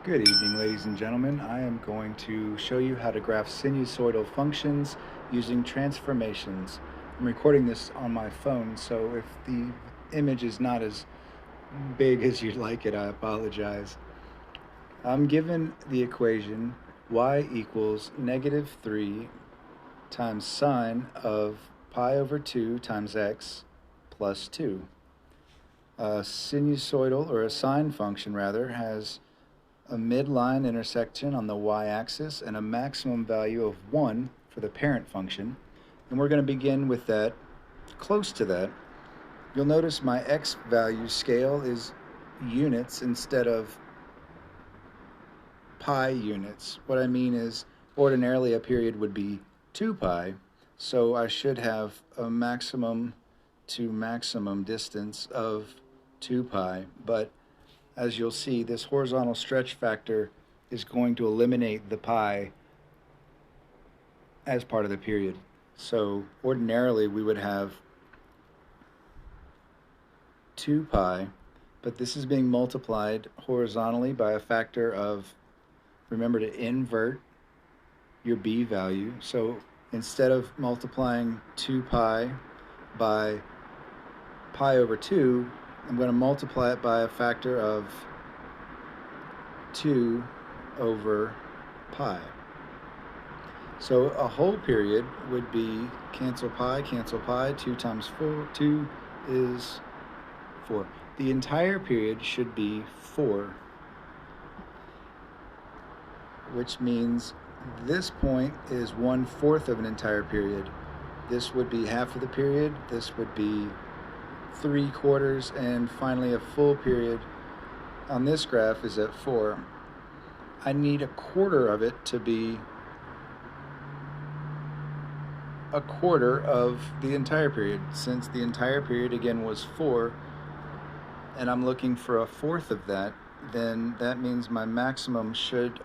Good evening, ladies and gentlemen. I am going to show you how to graph sinusoidal functions using transformations. I'm recording this on my phone, so if the image is not as big as you'd like it, I apologize. I'm given the equation y equals -3 times sine of pi over 2 times x plus 2. A sinusoidal, or a sine function rather, has a midline intersection on the y-axis and a maximum value of 1 for the parent function. And we're going to begin with that, close to that. You'll notice my x value scale is units instead of pi units. What I mean is, ordinarily a period would be 2 pi, so I should have a maximum to maximum distance of 2 pi, but as you'll see, this horizontal stretch factor is going to eliminate the pi as part of the period. So ordinarily we would have 2 pi, but this is being multiplied horizontally by a factor of, remember to invert your b value. So instead of multiplying 2 pi by pi over 2, I'm going to multiply it by a factor of 2 over pi. So a whole period would be cancel pi, 2 times 4, 2 is 4. The entire period should be 4, which means this point is 1/4 of an entire period. This would be half of the period, this would be 3/4, and finally a full period on this graph is at 4. I need a quarter of it to be a quarter of the entire period. Since the entire period again was 4, and I'm looking for a fourth of that, then that means my maximum should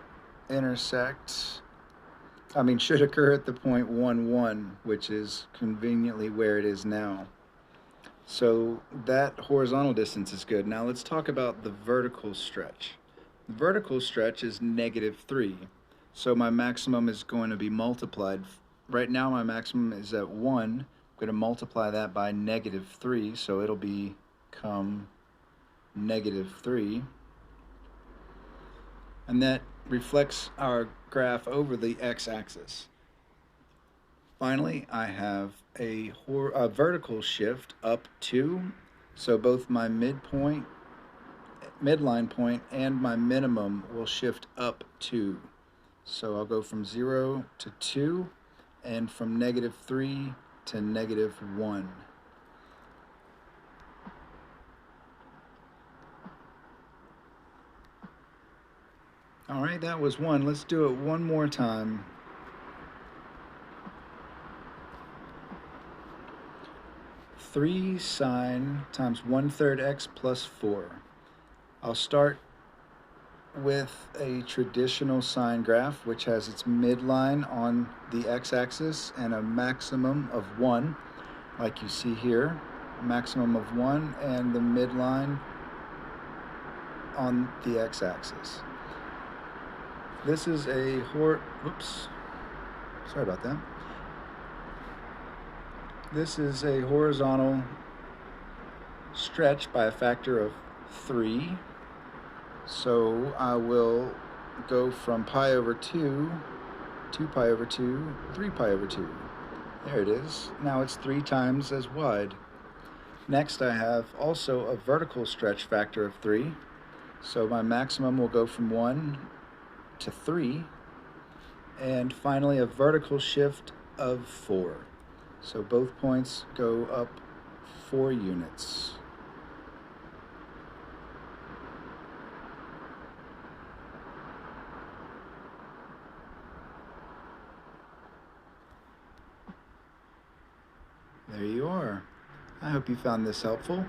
should occur at the point 1, 1, which is conveniently where it is now. So that horizontal distance is good. Now let's talk about the vertical stretch. The vertical stretch is -3. So my maximum is going to be multiplied. Right now my maximum is at 1. I'm going to multiply that by -3, so it'll become -3. And that reflects our graph over the x-axis. Finally, I have a vertical shift up 2, so both my midline point, and my minimum will shift up 2. So I'll go from 0 to 2, and from -3 to -1. All right, that was 1. Let's do it one more time. 3 sine times 1/3 x plus 4. I'll start with a traditional sine graph, which has its midline on the x-axis and a maximum of 1, like you see here, maximum of 1, and the midline on the x-axis. This is a sorry about that. This is a horizontal stretch by a factor of 3. So I will go from pi over 2, 2 pi over 2, 3 pi over 2. There it is. Now it's 3 times as wide. Next I have also a vertical stretch factor of 3. So my maximum will go from 1 to 3. And finally a vertical shift of 4. So both points go up 4 units. There you are. I hope you found this helpful.